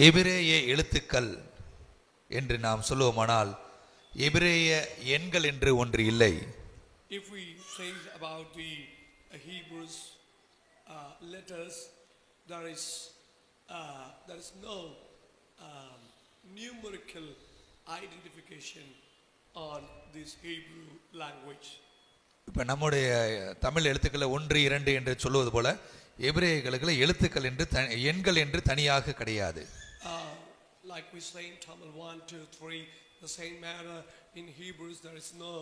எபிரேய எழுத்துக்கள் என்று நாம் சொல்லுவோமானால் எபிரேய எண்கள் என்று ஒன்று இல்லை. If we say about the Hebrews letters, there is no numerical identification on this Hebrew language. இப்போ நம்முடைய தமிழ் எழுத்துக்களை 1 2 என்று சொல்லுவது போல எபிரேயர்களுக்கு எழுத்துக்கள் என்று எண்கள் என்று தனியாக கிடையாது. Like we say in Tamil 1 2 3, the same manner in Hebrews there is no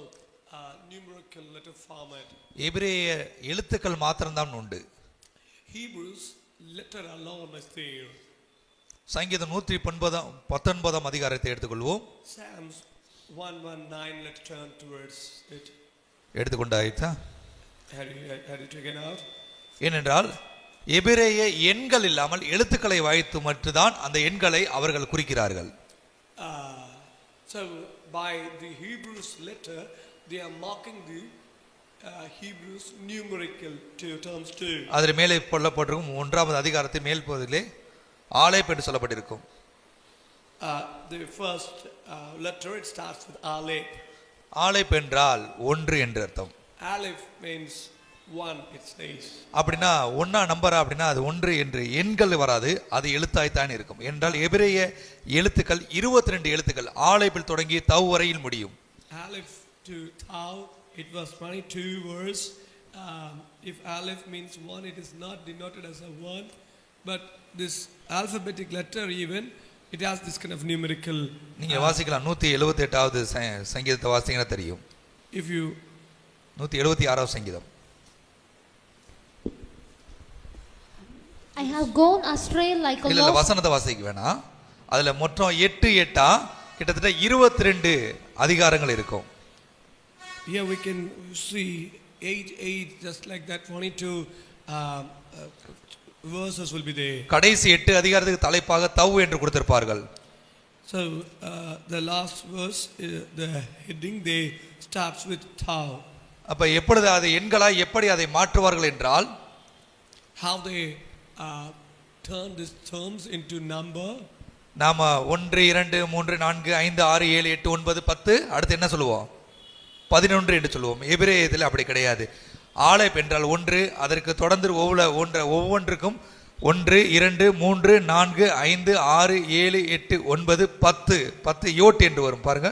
numerical letter format. எபிரேய எழுத்துக்கள் மாத்திரம்தான் உண்டு. Hebrews letter alone is there. சங்கீதம் 119 அதிகாரத்தை எடுத்துக்கொள்வோம். Psalms 119, let's turn towards it. எடுத்துக்கொண்டாயிட்டா? Had you taken out? ஏனென்றால் எபிரேய எண்கள் இல்லாமல் எழுத்துக்களை வைத்து மட்டும்தான் அந்த எண்களை அவர்கள் குறிக்கிறார்கள். So by the Hebrews letter they are marking the Hebrews numerical terms too. அதில் மேலே சொல்லப்பட்டிருக்கும் 1வது அதிகாரத்தின் மேல் பகுதியிலே ஆலேப் என்று சொல்லப்பட்டிருக்கும். The first letter it starts with Aleph. ஆலேப் என்றால் 1 என்று அர்த்தம். Aleph means 1, it says. அப்படின்னா 1 நம்பரா அப்படின்னா அது 1 என்று எண்கள் வராது, அது எழுத்தாய்த்தான் இருக்கும். என்றால் எபிரேய எழுத்துக்கள் 22 எழுத்துக்கள் ஆலேப்பில் தொடங்கி தவ் வரையில் முடியும். Aleph to Tav, it was 22 words. If Aleph means 1, it is not denoted as a 1, but this alphabetic letter even it has this kind of numerical. நீங்க வாசிக்கலாம் 178வது சங்கீதத்தை வாசிங்கன்னா தெரியும். If you 176வது சங்கீதம். I have gone astray like a இல்ல வசனத்தை வாசிக்க வேணாம். அதுல மொத்தம் 8 8 கிட்டத்தட்ட 22 அதிகாரங்கள் இருக்கும். Here we can see 8 just like that 22 verses will be there. கடைசி 8 அதிகாரத்துக்கு தலைப்பாக தவ் என்று கொடுத்திருப்பார்கள். So the last verse the heading they starts with Tav. அப்ப எப்பொழுது அது எண்களா எப்படி அதை மாற்றுவார்கள் என்றால் how they turn these terms into number. நாம 1 2 3 4 5 6 7 8 9 10 அடுத்து என்ன சொல்லுவோம் 11 என்று சொல்லுவோம். எபிரேயத்தில் அப்படி கிடையாது. ஆலேப் என்றால் 1, அதற்கு தொடர்ந்து ஒவ்வொன்றுக்கும் 1 2 3 4 5 6 7 8 9 10 10 யோட் என்று வரும் பாருங்க.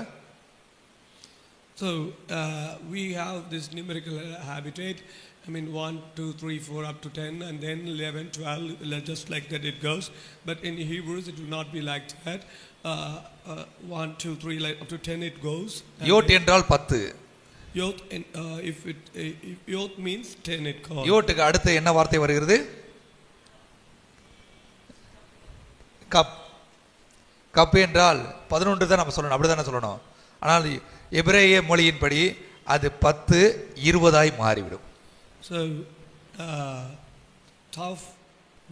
So we have this numerical habitat. I mean 1 2 3 4 up to 10 and then 11 12 just like that it goes, but in Hebrews it will not be like that. 1 2 3 like up to 10 it goes. You'd என்றால் 10. Yot if yot means 10 it calls. யோட்டுக்கு அடுத்து என்ன வார்த்தை வருகிறது? Cup. Cup என்றால் 11 தான் நம்ம சொல்லணும், அப்படிதானே சொல்லணும். ஆனால் எபிரேய மொழியின்படி அது 10 20 மாறிவிடும். So Tav,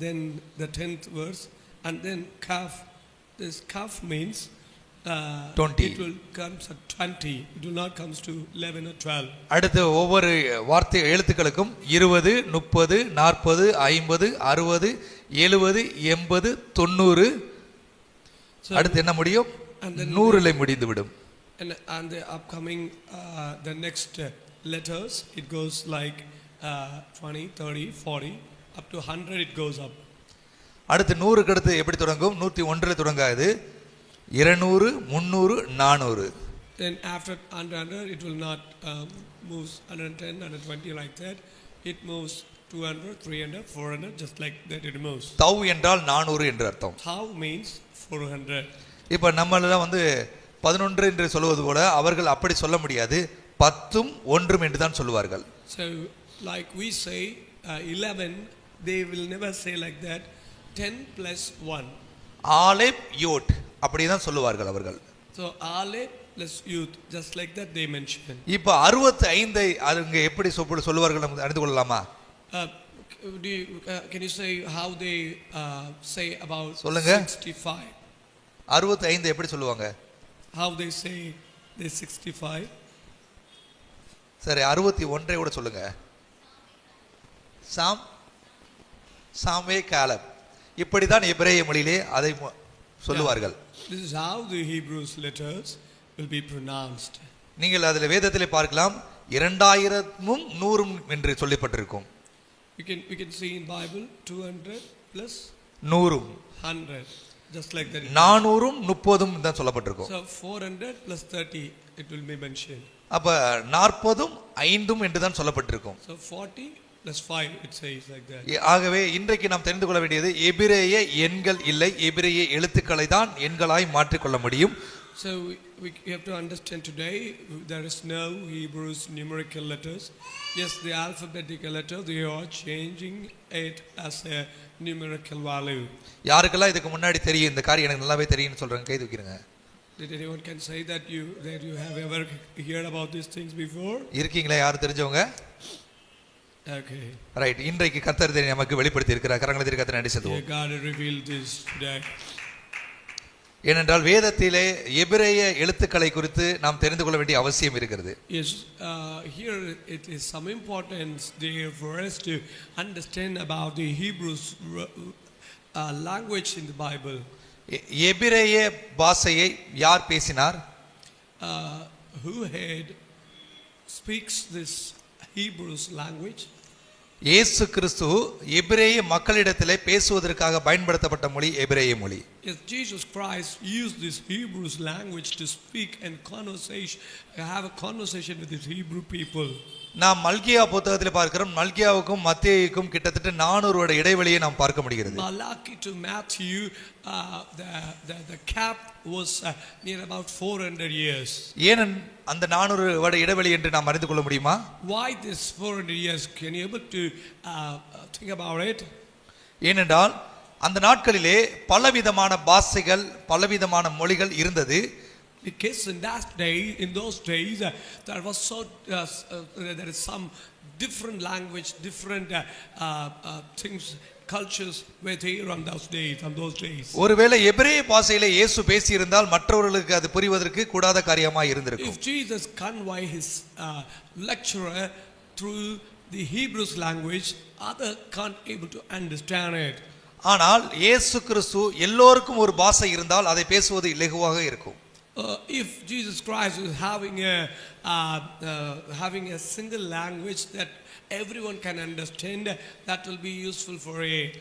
then the 10th verse, and then Kaf. This Kaf means 20. It will comes at 20. It will not comes to 11 or 12. அடுத்து ஒவ்வொரு வார்த்தை எழுத்துக்களுக்கும் 20 30 40 50 60 70 80 90 அடுத்து என்ன முடியும்? 100ல முடிந்து விடும். And the upcoming the next letters it goes like 20 30 40 up to 100 it goes up. அடுத்து 100க்கு அடுத்து எப்படி தொடங்கும்? 101ல தொடங்காது. 200 300 400. Then after 100 it will not moves 110 120 like that. It moves 200 300 400 just like that it moves. தவ் என்றால் 400 என்று அர்த்தம். Tav means 400. இப்போ நம்மள வந்து 11 என்று சொல்வது போல அவர்கள் அப்படி சொல்ல முடியாது. 10ம் 1ம் என்று தான் சொல்வார்கள். So like we say 11, they will never say like that. 10 plus 1. ஆலேப் you'd அப்படி தான் சொல்லுவார்கள் அவர்கள். So Aleph plus Yud just like that they mention. இப்போ 65ஐ அவங்க எப்படி சொல்லுவார்கள் நம்ம அறிந்து கொள்ளலாமா? Can you say how they say about சொல்லுங்க. 65? 65 எப்படி சொல்லுவாங்க? How they say the 65? சரி 61ஐ கூட சொல்லுங்க. சாம்வே காலப். இப்படி தான் எபிரேய மொழியிலே அதை சொல்லுவார்கள். This is how the Hebrews letters will be pronounced. நீங்கள் அதில் வேதத்திலே பார்க்கலாம் 2000ம் 100ம் என்று சொல்லப்பட்டிருக்கும். We can see in Bible 200 plus 100ம் 100, just like that. 400ம் 30ம் தான் சொல்லப்பட்டிருக்கும். So 400 plus 30 it will be mentioned. அப்ப 40ம் 5ம் என்று தான் சொல்லப்பட்டிருக்கும். So 40 plus 5 it says like that. ஆகவே இன்றைக்கு நாம் தெரிந்து கொள்ள வேண்டியது எபிரேய எண்கள் இல்லை, எபிரேய எழுத்துக்களை தான் எண்களாய் மாற்றிக்கொள்ள முடியும். So we have to understand today there is no Hebrews numerical letters. Yes, the alphabetical letter, they are changing it as a numerical value. யாருக்கெல்லாம் இதுக்கு முன்னாடி தெரியும், இந்த காரியம் எனக்கு நல்லாவே தெரியும்னு சொல்றாங்க, கை தூக்கிடுங்க. Did anyone can say that you have ever heard about these things before? இருக்கீங்களா யார் தெரிஞ்சவங்க? Okay. ரைட். இன்றைக்கு கர்த்தர் இதை நமக்கு வெளிப்படுத்தி இருக்கிறார். கரங்களை தட்டி கர்த்தரை நன்றி செலுத்துவோம். God revealed this today. ஏனென்றால் வேதத்திலே எபிரேய எழுத்துக்களை குறித்து நாம் தெரிந்து கொள்ள வேண்டிய அவசியம் இருக்கிறது. Yes, here it is some importance there for us to understand about the Hebrews language in the Bible. எபிரேய பாஷையை யார் பேசினார்? Who had speaks this Hebrews language? இயேசு கிறிஸ்து எபிரேய மக்களிடத்திலே பேசுவதற்காக பயன்படுத்தப்பட்ட மொழி எபிரேய மொழி. Yes, Jesus Christ used this Hebrews language to speak and have a conversation with his Hebrew people. நாம் மல்கியா புத்தகத்தில் பார்க்கிறோம், மல்கியாவுக்கும் மத்தேயுக்கும் கிட்டத்தட்ட 400 வருட இடைவெளியை நாம் பார்க்க முடிகிறது. Malachi to Matthew, the gap was near about 400 years. ஏன் அந்த 400 வருட இடைவெளி என்று நாம் அறிந்து கொள்ள முடியுமா? Why this 400 years? Can you able to think about it? ஏனென்றால் அந்த நாட்களிலே பலவிதமான பாஷைகள், பலவிதமான மொழிகள் இருந்தது. Because in those days, there was there is some different language, different things, cultures were there on those days. ஒருவேளை எபிரேய பாஷையிலே இயேசு பேசி இருந்தால் மற்றவர்களுக்கு அது புரிவதற்கு கூடாத காரியமாய் இருந்திருக்கும். If Jesus convey his lecturer through the Hebrews language, other can't able to understand it. ஆனால் இயேசு கிறிஸ்து எல்லோருக்கும் ஒரு பாஷை இருந்தால் அதை பேசுவது இலகுவாக இருக்கும். If Jesus Christ is having a single language that everyone can understand, that will be useful for it.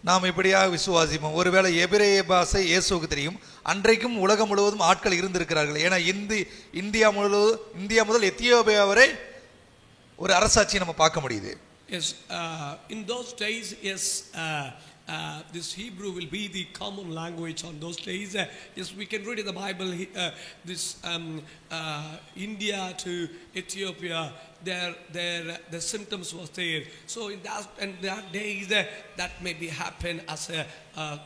நாம் இப்படியாக விசுவாசிப்போம். ஒருவேளை எபிரேய பாஷை இயேசுவுக்கு தெரியும். அன்றைக்கும் உலகம் முழுவதும் ஆட்கள் இருந்திருக்கிறார்கள். ஏன்னா இந்தியா முதல் எத்தியோப்பியா வரை ஒரு அரசாட்சியை நம்ம பார்க்க முடியுது. Yes, in those days, yes, this Hebrew will be the common language on those days. Yes, we can read in the Bible this India to Ethiopia, the symptoms was there. So in that days that may be happen as a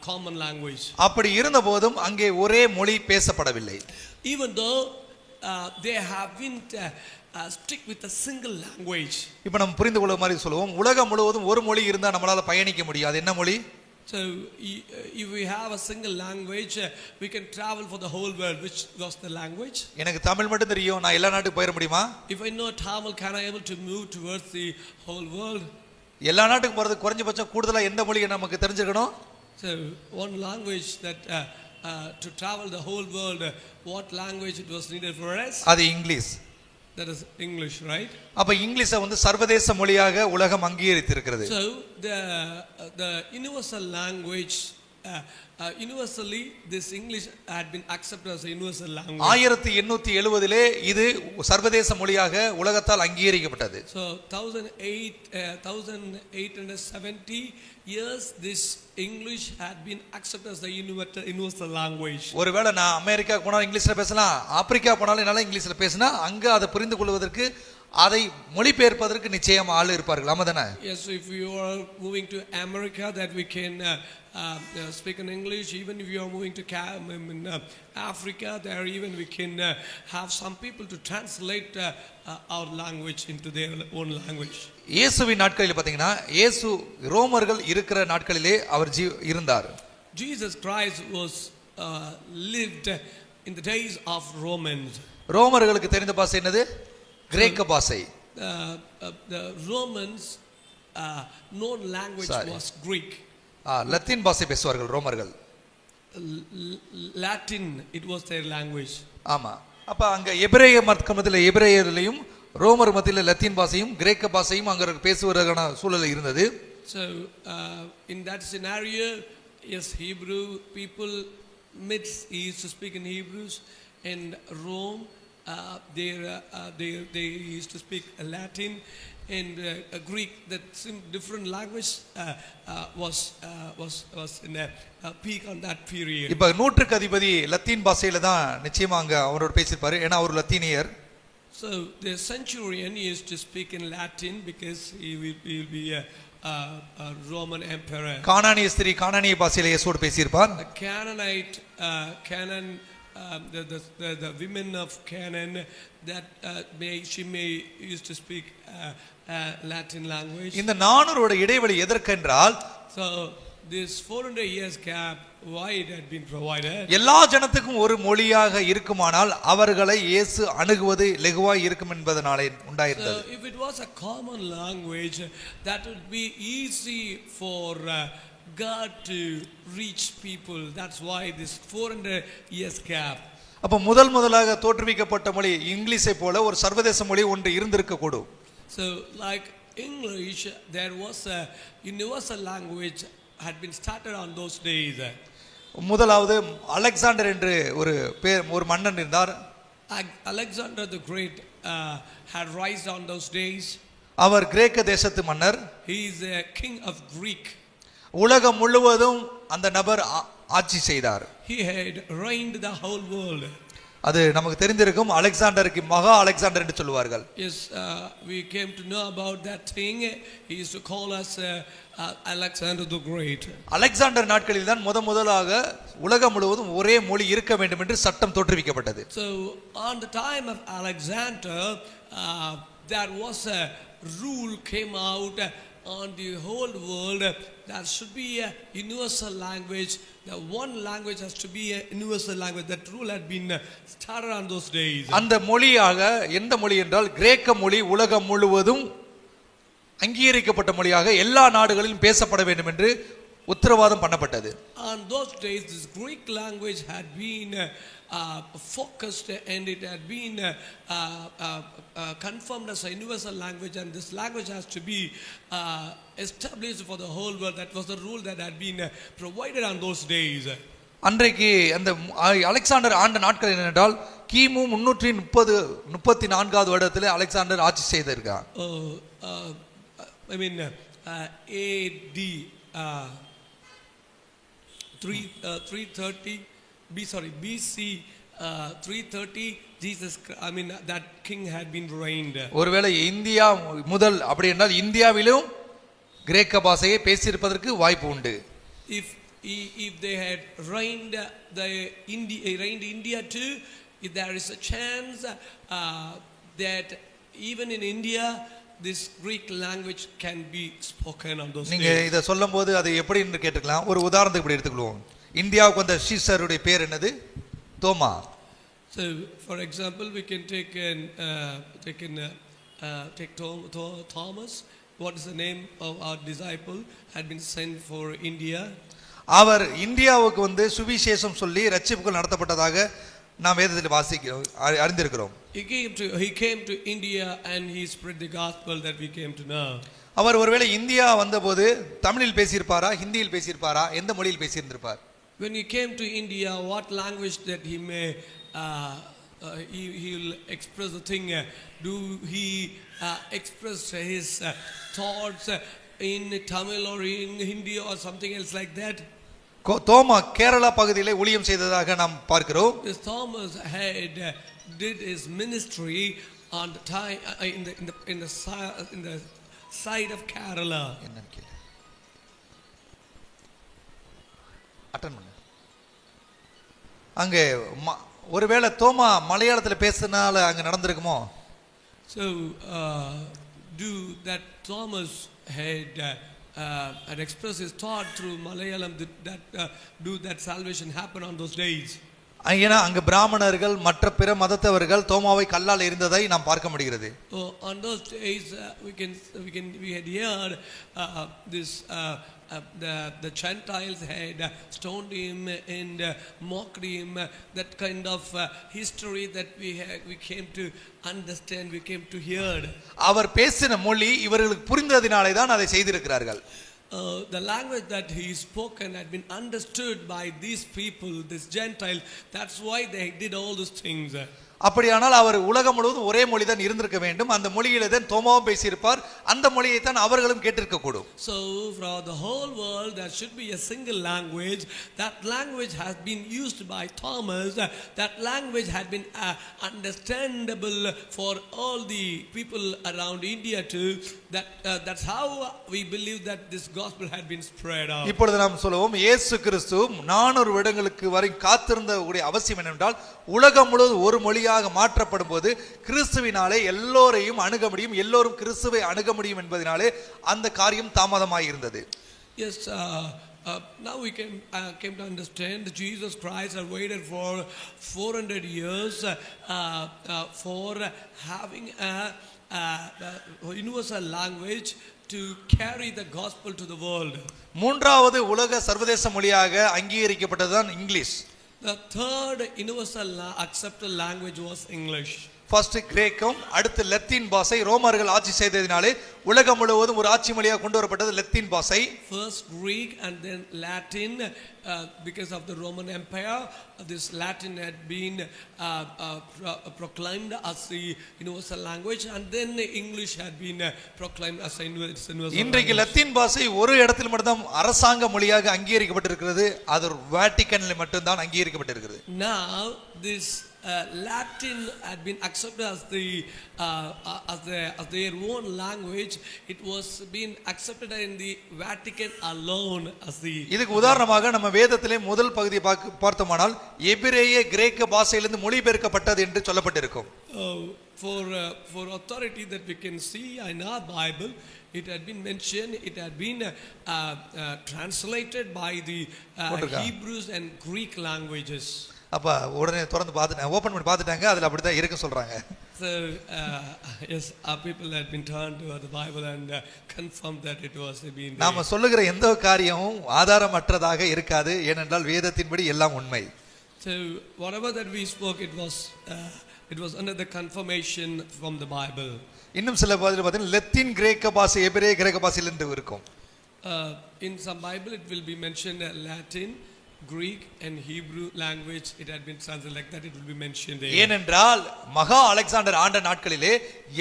common language. அப்படி இருந்த போதும் அங்கே ஒரே மொழி பேசப்படவில்லை. Even though they haven't stick with a single language. இப்போ நம்ம புரிந்து கொள்ள மாதிரி சொல்லுவோம், உலகம் முழுவதும் ஒரு மொழி இருந்தா நம்மளால பயணிக்க முடியாது. என்ன மொழி? So if we have a single language, we can travel for the whole world. Which was the language? எனக்கு தமிழ் மட்டும் தெரியும், நான் எல்லா நாட்டுக்கு போயிட முடியுமா? If I know Tamil, can I able to move towards the whole world? எல்லா நாட்டுக்கு போறது குறைஞ்சபட்சம் கூடுதலா எந்த மொழியை நமக்கு தெரிஞ்சுக்கணும்? So one language that to travel the whole world, what language it was needed for us? அது English. That is English, right? அப்ப இங்கிலீஷை சர்வதேச மொழியாக உலகம் அங்கீகரித்திருக்கிறது. So the universal language, universally this English had been accepted as a universal language. 1870 இது சர்வதேச மொழியாக உலகத்தால் அங்கீகரிக்கப்பட்டது. So 1870 years this English had been accepted as the universal language. ஒருவேளை நான் அமெரிக்கா போனா இங்கிலீஷ்ல பேசலாம், ஆப்பிரிக்கா போனாலும் என்னால இங்கிலீஷ்ல பேசினா அங்க அதை புரிந்து கொள்வதற்கு, அதை மொழிபெயர்ப்பதற்கு நிச்சயம் ஆள் இருப்பார்கள். ஆமாதானே? Yes, if you are moving to America, that we can speak in English. Even if you are moving to Africa, there even we can have some people to translate our language into their own language. இயேசுவின் நாட்களில் பாத்தீங்கன்னா, இயேசு ரோமர்கள் இருக்கிற நாட்களிலே அவர் இருந்தார். Jesus Christ was lived in the days of Romans. ரோமர்களுக்கு தெரிந்த பாஷை என்னது? கிரேக்க பாஷை. The Romans known language was Greek. Latin பாஷை பேசுவார்கள் ரோமர்கள். Latin, it was their language. ஆமா. அப்ப அங்க எபிரேய மதத்துல எபிரேயர்லயும் ரோமர் மத்தியில லத்தீன் பாஷையும் கிரேக்க பாஷையும் அங்க பேசுவதற்கான சூழல் இருந்தது. So in that scenario, yes, Hebrew people he used to speak in Hebrews, and Rome they used to speak Latin, and Greek. That different language was in a peak on that period. இப்ப நூற்றுக்கு அதிபதி Latin பாஷையில தான் நிச்சயமா அங்க அவரோட பேசியிருப்பாரு, ஏன்னா அவர் லத்தீனியர். So the centurion used to speak in Latin because he will be a Roman emperor. கானானிய ஸ்திரீ கானானிய பாஷையில இயேசுவோடு பேசியிருப்பார். The Canaanite, the women of Canaan, that she may used to speak Latin language. இந்த 400 இடைவெளி எதற்கென்றால், So this 400 years gap, why it had been provided? எல்லா ஜனத்துக்கும் ஒரு மொழியாக இருக்குமானால் அவர்களை இயேசு அணுகுவது லகுவாய் இருக்கும் என்பதனாலே உண்டாயிருந்தது. So if it was a common language, that would be easy for God to reach people. That's why this 400 years gap. அப்ப முதலாக தோற்றுவிக்கப்பட்ட மொழி இங்கிலீஷை போல ஒரு சர்வதேச மொழி ஒன்று இருந்திருக்க கூடும். So like English, there was a universal language had been started on those days. முதலாவது அலெக்சாண்டர் என்று ஒரு மன்னன் இருந்தார். Alexander the Great had risen on those days. அவர் கிரேக்க தேசத்து மன்னர். He is a king of Greek. உலகம் முழுவதும் அந்த நபர் ஆட்சி செய்தார். He had reigned the whole world. அது நமக்கு தெரிந்திருக்கும். அலெக்சாண்டருக்கு மகா அலெக்சாண்டர் என்று சொல்வார்கள். Yes, we came to know about that thing. He used to call us Alexander the Great. Alexander நாட்களில் தான் முதலாக உலகம் முழுவதும் ஒரே மொழி இருக்க வேண்டும் என்று சட்டம் தோற்றுவிக்கப்பட்டது. So on the time of Alexander, there was a rule came out on the whole world. There should be a universal language. The one language has to be a universal language. That rule had been started on those days. அந்த மொழியாக எந்த மொழி என்றால் கிரேக்க மொழி உலகம் முழுவதும் அங்கீகரிக்கப்பட்ட மொழியாக எல்லா நாடுகளிலும் பேசப்பட வேண்டும் என்று உத்தரவாதம் பண்ணப்பட்டது. On those days, this Greek language had been focused, and it had been confirmed as a universal language, and this language has to be established for the whole world. That was the rule that had been provided on those days. அன்றைக்கு அந்த Alexander ஆண்ட நாட்கள் என்னென்றால் கிமு 334வது வருடத்தில் Alexander ஆட்சி செய்திருக்கார். I mean AD 330 BC 330 Jesus, I mean that king had been reigned. ஒருவேளை India முதல் அப்படி என்றால் இந்தியாவிலும் கிரேக்க பாஷையை பேசியிருப்பதற்கு வாய்ப்பு உண்டு. If they had reigned India too, if there is a chance that even in India this Greek language can be spoken on those days. நீங்க இத சொல்லும்போது அது எப்படி என்று கேட்டுக்கலாம். ஒரு உதாரணத்துக்கு இப்படி எடுத்துக்குவோம். இந்தியாவுக்கு வந்த சீசருடைய பேர் என்னது? தோமா. So for example, we can take Thomas. What is the name of our disciple had been sent for India? அவர் இந்தியாவுக்கு வந்து சுவிசேஷம் சொல்லி ரட்சிப்புகள் நடத்தப்பட்டதாக நாம் வேதத்தில் அறிந்திருக்கிறோம். He came to India and he spread the gospel that we came to know. அவர் ஒருவேளை India வந்தபோது தமிழில் பேசியிருப்பாரா, ஹிந்தியில் பேசியிருப்பாரா, எந்த மொழியில் பேசியிருந்திருப்பார்? When he came to India, what language that he may he will express the thing? Do he express his thoughts in Tamil or in Hindi or something else like that? தோமா கேரளா பகுதியிலே ஊழியம் செய்ததாக நாம் பார்க்கிறோம். This Thomas had did his ministry on the time in the side of Kerala. என்னன்னு கேளு. Attend பண்ணு. அங்கே ஒருவேளை தோமா மலையாளத்தில் பேசினால அங்க நடந்திருக்குமோ? So do that Thomas had expressed his thought through Malayalam, that salvation happen on those days. ஏன்னா அங்க பிராமணர்கள் மற்ற பிற மதத்தவர்கள் தோமாவை கல்லால் எறிந்ததை நாம் பார்க்க முடிகிறது. On those days we had heard this the Gentiles had stoned him and mocked him. That kind of history that we came to understand, we came to hear. அவர் பேசின மொழி இவர்களுக்கு புரிந்ததினாலே தான் அதை செய்திருக்கிறார்கள். The language that he spoken had been understood by these people, this Gentiles. That's why they did all those things. அப்படியானால் அவர் உலகம் முழுவதும் ஒரே மொழி தான் இருந்திருக்க வேண்டும். அந்த மொழியிலே தான் தோமாவும் பேசியிருப்பார். அந்த மொழியை தான் அவர்களும் கேட்டிருக்க கூடும். So for the whole world there should be a single language. That language has been used by Thomas. That language had been understandable for all the people around India too. That's how we believe that this gospel had been spread out. இப்பொழுது நாம் சொல்லுவோம், இயேசு கிறிஸ்து 400 வருடங்களுக்கு வரை காத்திருந்த அவசியம் என்னவென்றால் உலகம் முழுவதும் ஒரு மொழியாக மாற்றப்படும் போது கிறிஸ்துவினாலே எல்லோரையும் அணுக முடியும், எல்லோரும் கிறிஸ்துவை அணுக முடியும் என்பதனாலே அந்த காரியம் தாமதமாக இருந்தது. Yes, now we came to understand that Jesus Christ had waited for 400 years for having a universal language to carry the gospel to the world. மூன்றாவது உலக சர்வதேச மொழியாக அங்கீகரிக்கப்பட்டதுதான் English. The third universal accepted language was English. First கிரேக்கம், அடுத்து Latin பாஷை. ரோமர்கள் ஆட்சி செய்ததினாலே உலகம் முழுவதும் ஒரு ஆட்சி மொழியாக கொண்டு வரப்பட்டது லத்தீன் பாஷை. First Greek and then Latin. Because of the Roman Empire, this Latin had been proclaimed as the universal language, and then English had been proclaimed as a universal language. இன்றைக்கு லத்தீன் பாஷை ஒரு இடத்தில் மட்டும்தான் அரசாங்க மொழியாக அங்கீகரிக்கப்பட்டிருக்கிறது. அது வாட்டிகனில் மட்டும்தான் அங்கீகரிக்கப்பட்டிருக்கிறது. Now this Latin had been accepted as their own language. It was being accepted in the Vatican alone as the. இதுக்கு உதாரணமாக நம்ம வேதத்திலே முதல் பகுதியை பார்த்தோமானால் எபிரேய கிரேக்க பாஷையிலிருந்து மொழிபெயர்க்கப்பட்டது என்று சொல்லப்பட்டிருக்கும். For authority that we can see in our Bible, it had been mentioned, it had been translated by the Hebrews and Greek languages. அப்ப உடனே திறந்து பார்த்துட்டாங்க, ஓபன் பண்ணி பார்த்துட்டாங்க, அதுல அப்படிதான் இருக்கு சொல்றாங்க. So yes, our people had been turned to the Bible and confirmed that it was been. நாம சொல்லுகிற எந்த காரியமும் ஆதாரமற்றதாக இருக்காது, ஏனென்றால் வேதத்தின்படி எல்லாம் உண்மை. So whatever that we spoke, it was under the confirmation from the Bible. இன்னும் சில பகுதியில் பார்த்தீங்கன்னா லத்தீன் கிரேக்க பாஷை எபிரேய கிரேக்க பாஷையிலிருந்து இருக்கும். In some Bible it will be mentioned Latin, Greek and Hebrew language. It had been translated like that. It will be mentioned there. ஏனென்றால் மகா அலெக்சாண்டர் ஆண்ட நாட்களிலே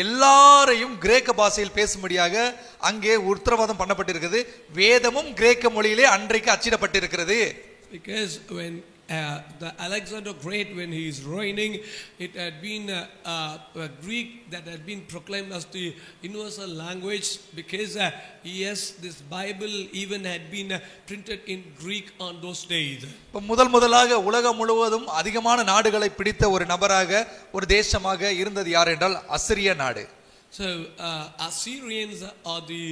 எல்லாரையும் கிரேக்க பாஷையில் பேசும்படியாக அங்கே உத்தரவாதம் பண்ணப்பட்டிருக்கிறது. வேதமும் கிரேக்க மொழியிலே அன்றைக்கு அச்சிடப்பட்டிருக்கிறது. Because when the Alexander Great, when he is reigning, it had been Greek that had been proclaimed as the universal language, because yes, this Bible even had been printed in Greek on those days. முதலாக உலகம் முழுவதும் அதிகமான நாடுகளை பிடித்த ஒரு நபராக ஒரு தேசமாக இருந்தது யார் என்றால் அசிரிய நாடு. So Assyrians are the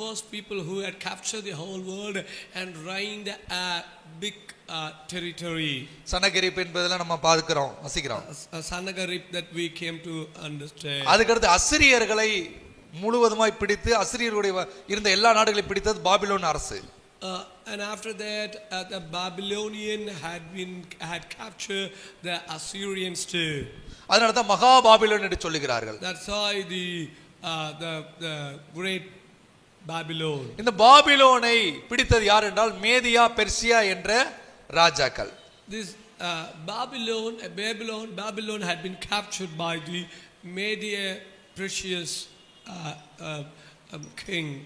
first people who had captured the whole world and reigned a big territory. சனகரிப் என்பதெல்லாம் நம்ம பார்க்கிறோம், வசிக்கிறோம். Sanagarip that we came to understand. அதுக்கடுத்து அசிரியர்களை முழுவதுமாய் பிடித்து அசிரியர்களுடைய இருந்த எல்லா நாடுகளையும் பிடித்தது பாபிலோன் அரசு. And after that the Babylonian had captured the Assyrians too. அதனால தான் மகா பாபிலோன் என்று சொல்லுகிறார்கள். That's why the great Babylon. இந்த பாபிலோனை பிடித்தது யார் என்றால் மேதியா பெர்சியா என்ற ராஜாக்கள். This Babylon had been captured by the Media Persia's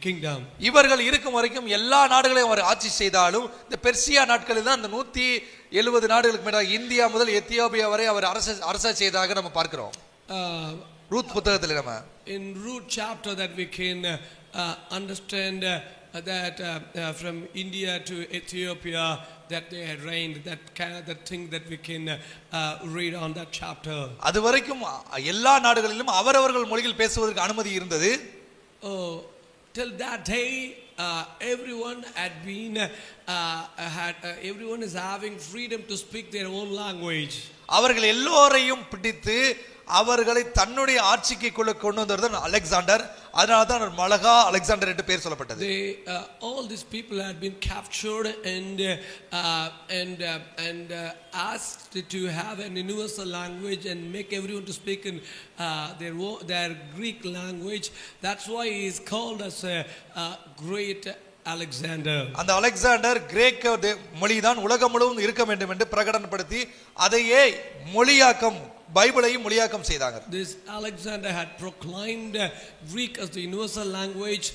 kingdom. இவர்கள் இருக்கும் வரைக்கும் எல்லா நாடுகளையும் அவர் ஆட்சி செய்தாலும் இந்த பெர்சியா நாட்களில் தான் அந்த 170 நாடுகளுக்கு மேலாக இந்தியா முதல் எத்தியோப்பியா வரை அவர் அரச செய்ததாக நம்ம பார்க்கிறோம். ரூத் புத்தகத்தில் நம்ம in Ruth chapter that we can understand that from India to Ethiopia that they had reigned, that thing that we can read on that chapter. அது வரைக்கும் எல்லா நாடுகளிலும் அவரவர்கள் மொழியில் பேசுவதற்கு அனுமதி இருந்தது. Till that day everyone had been everyone is having freedom to speak their own language. அவர்கள் எல்லோரையும் பிடித்து அவர்களை தன்னுடைய ஆட்சிக்குள்ள கொண்டு வந்தவர் அலெக்சாண்டர். அதனால தான் மலகா அலெக்சாண்டர் என்று பெயர் சொல்லப்பட்டது. They all these people had been captured and asked to have an universal language and make everyone to speak in their Greek language. That's why he is called as a great Alexander. அந்த Alexander கிரேக்க மொழிதான் உலகம் முழுவதும் இருக்க வேண்டும் என்று பிரகடனப்படுத்தி அதையே மொழியாக்கம் பைபிளையும் மொழியாக்கம் செய்தாங்க. This Alexander had proclaimed Greek as the universal language,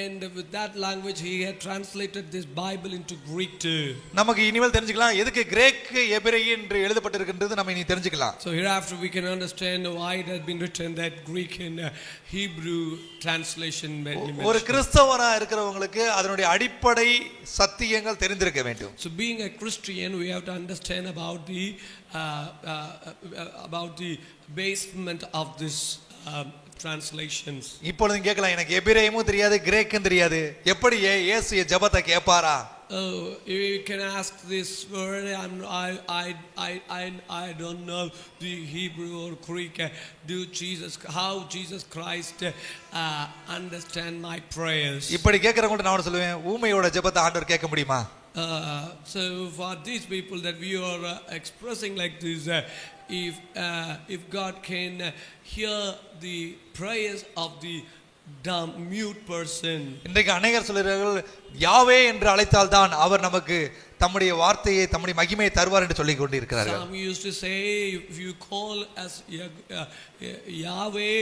and with that language he had translated this Bible into Greek too. நமக்கு இனிமேல் தெரிஞ்சுக்கலாம் எதுக்கு கிரேக் எபிரேய என்று எழுதப்பட்டிருக்கின்றது நம்ம இனி தெரிஞ்சுக்கலாம். So hereafter we can understand why it has been written that Greek and Hebrew translation. ஒரு கிறிஸ்தவரா இருக்கிறவங்களுக்கு அதனுடைய அடிப்படை சத்தியங்கள் தெரிந்திருக்க வேண்டும். So being a Christian we have to understand about the basement of this translations. இப்பொழுது கேட்கலாம் எனக்கு எபிரேயமும் தெரியாது கிரேக்கும் தெரியாது எப்படி இயேசு ஜெபத்தை கேட்பாரா? You can ask this word. I don't know the Hebrew or Greek. How Jesus Christ understand my prayers? இப்படி கேட்கறவங்க நான் சொல்லுவேன் ஊமையோட ஜெபத்தை ஆண்டவர் கேட்க முடியுமா? So for these people that we are expressing like this, if God can hear the prayers of the dumb mute person. இன்றைக்கு அநேகர் சொல்கிறார்கள் யாவே என்று அழைத்தால் தான் அவர் நமக்கு தம்முடைய வார்த்தையை தம்முடைய மகிமையை தருவார் என்று சொல்லிக் கொண்டிருக்கிறார்கள். Some used to say if you call as Yahweh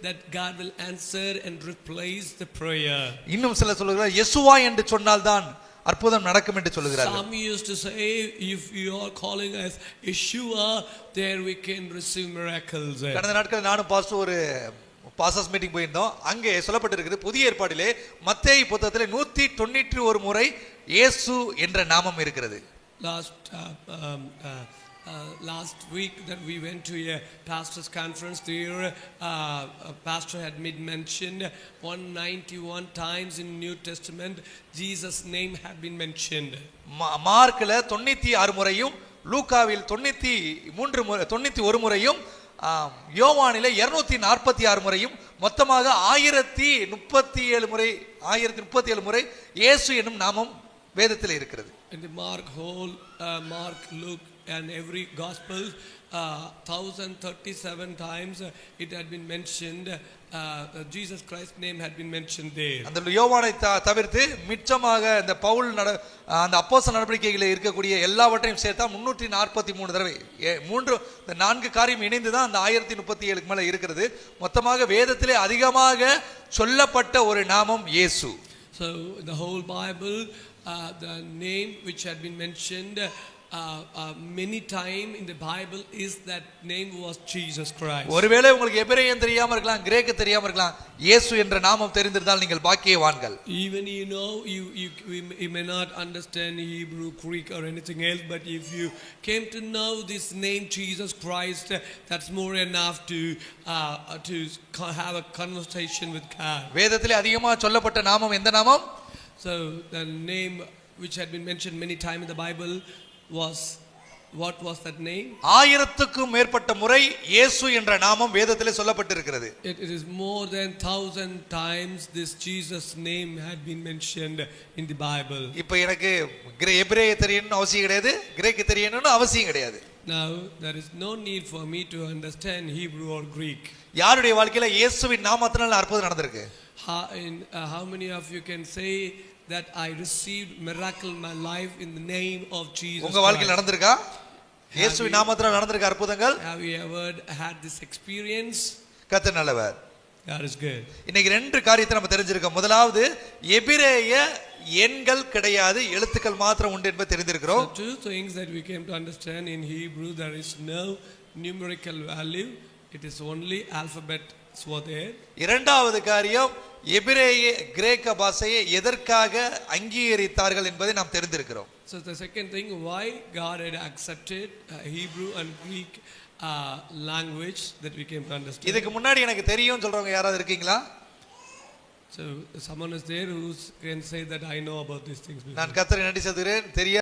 that God will answer and replace the prayer. இன்னும் சிலர் சொல்கிறார்கள் யெசுவா என்று சொன்னால் தான் அற்புதம் நடக்கும் என்று சொல்கிறார்கள். Some used to say if you are calling us Yeshua there we can receive miracles. கடந்த நாட்கள் நானும் பாஸ்டர் ஒரு பாஸ்டர்ஸ் மீட்டிங் போயிருந்தோம். அங்கே சொல்லப்பட்டிருக்கிறது புதிய ஏற்பாட்டிலே மத்தேயு புத்தகத்திலே 191 முறை இயேசு என்ற நாமம் இருக்கிறது. Last week that we went to a pastor's conference there, pastor had made mentioned 191 times in New Testament Jesus name had been mentioned. மார்க்ல 96 முறையும் லூக்காவில் 91 முறையும் யோவானிலே 246 முறையும் மொத்தமாக 1037 முறை இயேசு என்னும் நாமம் வேதத்தில் இருக்கிறது. In the Mark, Luke and every gospel 1037 times it had been mentioned, Jesus Christ's name had been mentioned there. அந்த யோவானை தவிர்த்து மிச்சமாக இந்த பவுல் அந்த அப்போஸ்தலர் நடவடிக்கைகளில் இருக்கக்கூடிய எல்லாவற்றையும் சேர்த்தா 343 தடவை இந்த 4 காரியம் இணைந்து தான் அந்த 1037க்கு மேல இருக்கிறது. மொத்தமாக வேதத்திலே அதிகமாக சொல்லப்பட்ட ஒரு நாமம் இயேசு. So the whole Bible, the name which had been mentioned many time in the Bible is that name was Jesus Christ. ஒருவேளை உங்களுக்கு எபிரேயம் தெரியாம இருக்கலாம் கிரேக்கு தெரியாம இருக்கலாம் இயேசு என்ற நாமம் தெரிந்திருந்தால் நீங்கள் பாக்கியவான்கள். Even you may not understand Hebrew, Greek or anything else, but if you came to know this name Jesus Christ, that's more enough to have a conversation with God. வேதத்திலே அதிகமாக சொல்லப்பட்ட நாமம் எந்த நாமம்? So the name which had been mentioned many times in the Bible was, what was that name? 1000க்கும் மேற்பட்ட முறை இயேசு என்ற நாமம் வேதத்திலே சொல்லப்பட்டிருக்கிறது. It is more than 1000 times this Jesus name had been mentioned in the Bible. இப்போ எனக்கு எபிரேய தெரியணும்னு அவசியம் கிடையாது கிரேக்கு தெரியணும்னு அவசியம் கிடையாது. Now there is no need for me to understand Hebrew or Greek. யாருடைய வாழ்க்கையில இயேசுவின் நாமத்தினால அற்புதம் நடந்திருக்கு? How many of you can say that I received miracle in my life in the name of Jesus? உங்க வாழ்க்கையில நடந்திருக்கா? இயேசுவின் நாமத்தினால நடந்திருக்க அற்புதங்கள்? Have you ever had this experience? கர்த்தர் நல்லவர். God is good. இன்னைக்கு 2 காரியத்தை நம்ம தெரிஞ்சிருக்கோம். முதலாவது எபிரேய எண்கள் கிடையாது எழுத்துக்கள் மாத்திரம் உண்டு என்பதை தெரிந்திருக்கிறோம். So two things that we came to understand: in Hebrew there is no numerical value, it is only alphabets were there. இரண்டாவது காரியம் எபிரேய கிரேக்க பாஷையை எதற்காக அங்கீகரித்தார்கள் என்பதை நாம் தெரிந்திருக்கிறோம். So the second thing, why God had accepted Hebrew and Greek language, that we came to understand. இதுக்கு முன்னாடி எனக்கு தெரியும் சொல்றவங்க யாராவது இருக்கீங்களா? So someone is there who can say that I know about these things. நான் கர்த்தரை நன்றி செலுத்துகிறேன். தெரியாது